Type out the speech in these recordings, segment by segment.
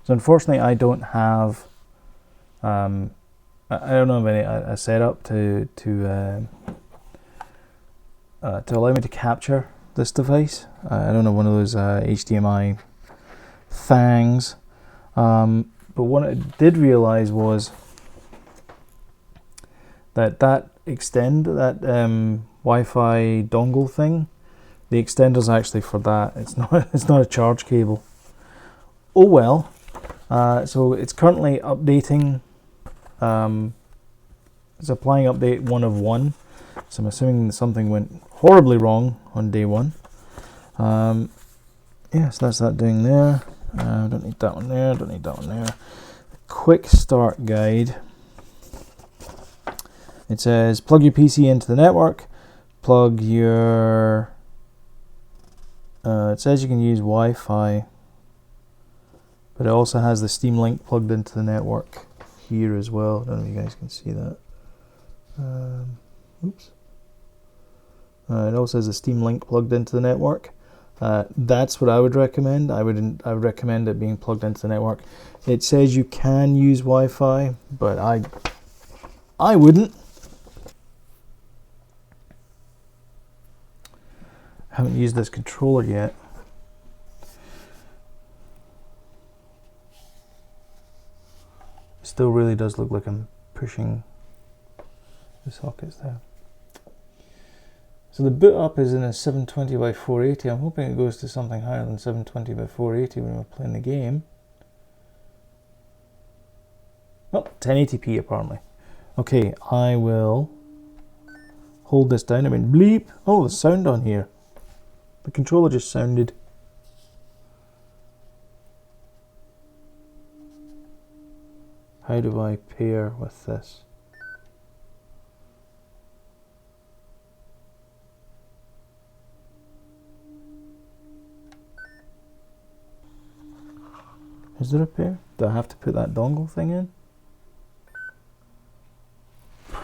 So unfortunately, I don't have I don't have a setup to allow me to capture this device. I don't know, one of those HDMI things. But what I did realize was that Wi-Fi dongle thing, the extender's actually for that. It's not a charge cable. Oh well. So it's currently updating. It's applying update 1 of 1. So I'm assuming something went horribly wrong on day 1. Yeah, so that's that doing there. Don't need that one there. Don't need that one there. Quick start guide. It says plug your PC into the network. Plug your. It says you can use Wi-Fi, but it also has the Steam Link plugged into the network here as well. I don't know if you guys can see that. Oops. It also has the Steam Link plugged into the network. That's what I would recommend. I would recommend it being plugged into the network. It says you can use Wi-Fi, but I wouldn't. Haven't used this controller yet. Still really does look like I'm pushing the sockets there. So the boot up is in a 720 by 480. I'm hoping it goes to something higher than 720 by 480 when we're playing the game. Oh, 1080p apparently. Okay, I will hold this down. I mean, bleep. Oh, there's sound on here. The controller just sounded. How do I pair with this? Is there a pair? Do I have to put that dongle thing in? Do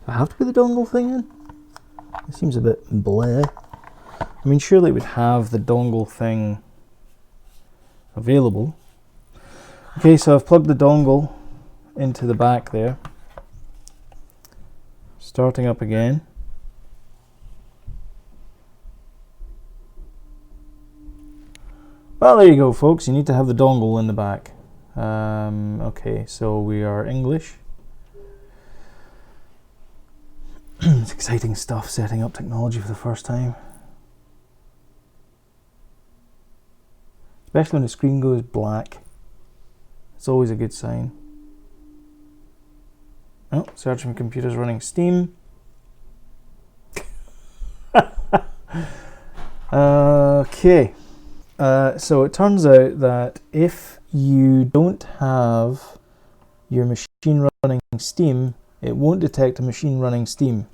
I have to put the dongle thing in? It seems a bit bleh. I mean, surely it would have the dongle thing available. Okay, so I've plugged the dongle into the back there. Starting up again. Well, there you go, folks. You need to have the dongle in the back. Okay, so we are English. It's exciting stuff, setting up technology for the first time. Especially when the screen goes black. It's always a good sign. Oh, searching for computers running Steam. Okay. So it turns out that if you don't have your machine running Steam, it won't detect a machine running Steam.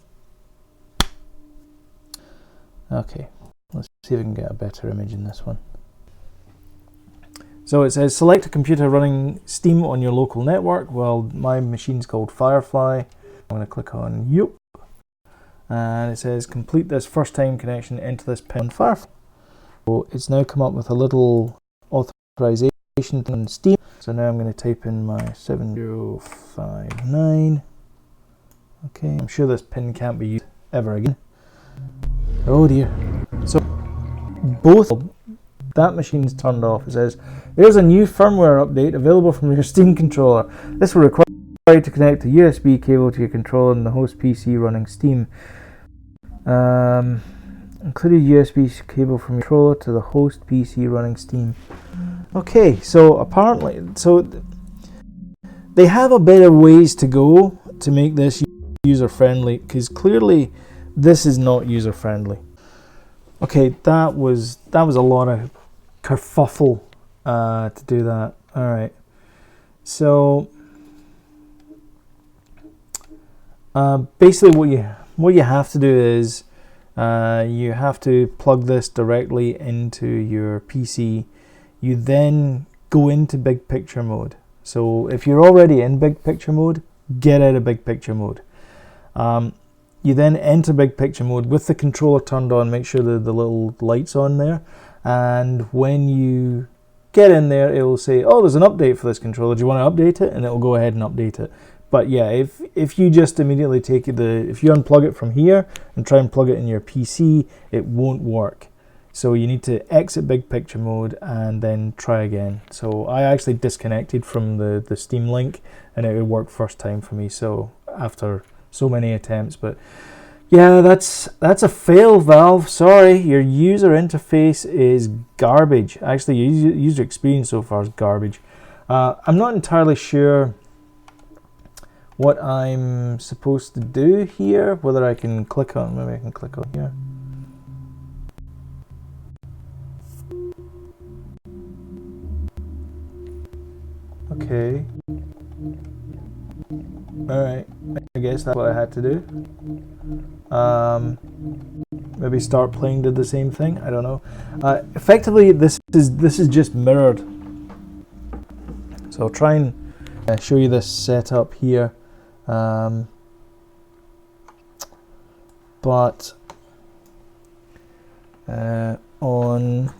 Okay, let's see if we can get a better image in this one. So it says select a computer running Steam on your local network. Well, my machine's called Firefly. I'm going to click on Yup. And it says complete this first time connection into this pin on Firefly. So it's now come up with a little authorization on Steam. So now I'm going to type in my 7059. Okay, I'm sure this pin can't be used ever again. Oh dear. So both, that machine's turned off. It says there's a new firmware update available from your Steam controller. This will require you to connect a USB cable to your controller and the host PC running Steam. Included USB cable from your controller to the host PC running Steam. Okay, so apparently, they have a bit of ways to go to make this user friendly, because clearly this is not user friendly. Okay, that was a lot of kerfuffle to do that. All right, so basically what you have to do is you have to plug this directly into your PC. You then go into big picture mode. So if you're already in big picture mode, get out of big picture mode. You then enter big picture mode with the controller turned on. Make sure that the little light's on there. And when you get in there, it will say, oh, there's an update for this controller. Do you want to update it? And it will go ahead and update it. But yeah, if you just immediately take if you unplug it from here and try and plug it in your PC, it won't work. So you need to exit big picture mode and then try again. So I actually disconnected from the Steam Link and it would work first time for me. So after so many attempts, but yeah, that's a fail, Valve. Sorry, your user interface is garbage. Actually, your user experience so far is garbage. I'm not entirely sure what I'm supposed to do here, whether I can click on, maybe I can click on here. Okay. Alright, I guess that's what I had to do. Maybe Start Playing did the same thing, I don't know. Effectively, this is just mirrored. So I'll try and show you this setup here. But on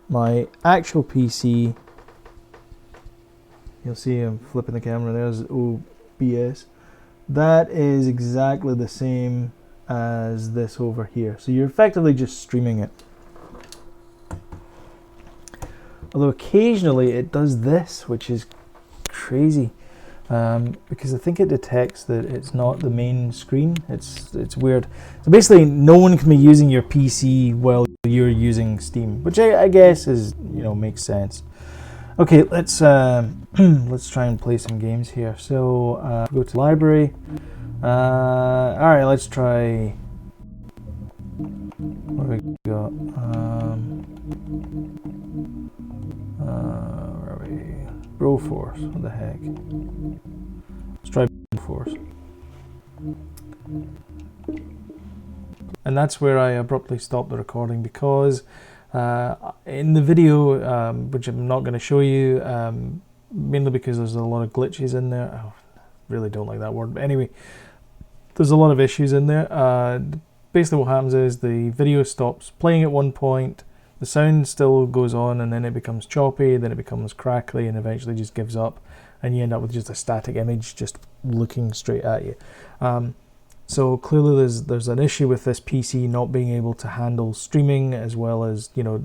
my actual PC, you'll see I'm flipping the camera, there's OBS. That is exactly the same as this over here. So you're effectively just streaming it. Although occasionally it does this, which is crazy. Because I think it detects that it's not the main screen. It's weird. So basically, no one can be using your PC while you're using Steam, which I guess is, makes sense. Okay, let's let's try and play some games here. So go to library. All right, let's try. What have we got? Where are we? Broforce. What the heck? Let's try Broforce. And that's where I abruptly stopped the recording because in the video, which I'm not going to show you, mainly because there's a lot of glitches in there. I really don't like that word. But anyway, there's a lot of issues in there. Basically what happens is the video stops playing at one point, the sound still goes on, and then it becomes choppy, then it becomes crackly, and eventually just gives up, and you end up with just a static image just looking straight at you. So clearly there's an issue with this PC not being able to handle streaming, as well as to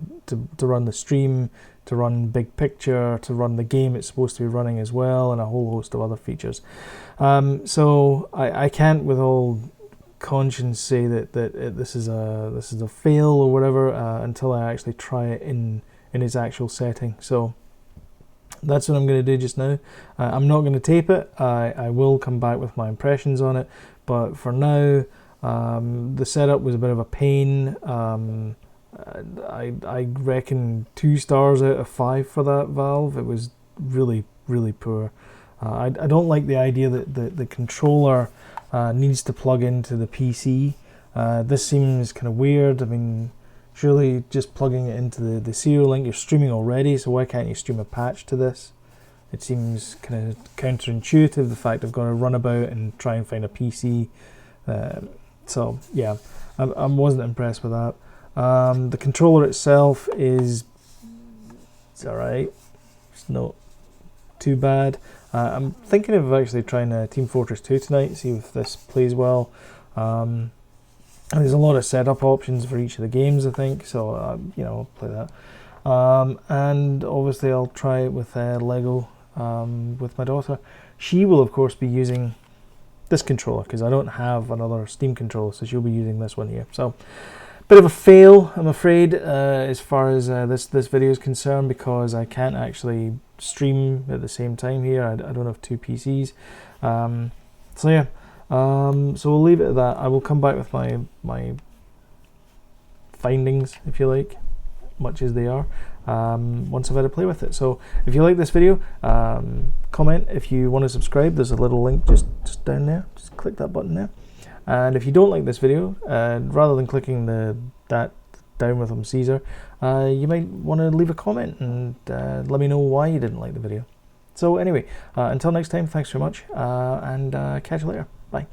run the stream, to run big picture, to run the game it's supposed to be running as well, and a whole host of other features. So I can't with all conscience say that this is a fail or whatever until I actually try it in its actual setting. So that's what I'm going to do just now. I'm not going to tape it. I will come back with my impressions on it, but for now the setup was a bit of a pain. I reckon 2 stars out of 5 for that, Valve. It was really poor. I don't like the idea that the controller needs to plug into the PC. This seems kind of weird. I mean, surely just plugging it into the serial link, you're streaming already, so why can't you stream a patch to this? It seems kind of counterintuitive, the fact I've got to run about and try and find a PC. So yeah, I wasn't impressed with that. The controller itself it's alright. It's not too bad. I'm thinking of actually trying Team Fortress 2 tonight, see if this plays well. There's a lot of setup options for each of the games, I think, so I'll play that. And obviously I'll try it with Lego with my daughter. She will of course be using this controller because I don't have another Steam controller, so she'll be using this one here. So bit of a fail, I'm afraid, as far as this video is concerned, because I can't actually stream at the same time here. I don't have 2 PCs. So yeah, so we'll leave it at that. I will come back with my findings, if you like, much as they are, once I've had a play with it. So if you like this video, comment. If you want to subscribe, there's a little link just down there. Just click that button there. And if you don't like this video, rather than clicking that down with Caesar, you might want to leave a comment and let me know why you didn't like the video. So anyway, until next time, thanks very much, and catch you later. Bye.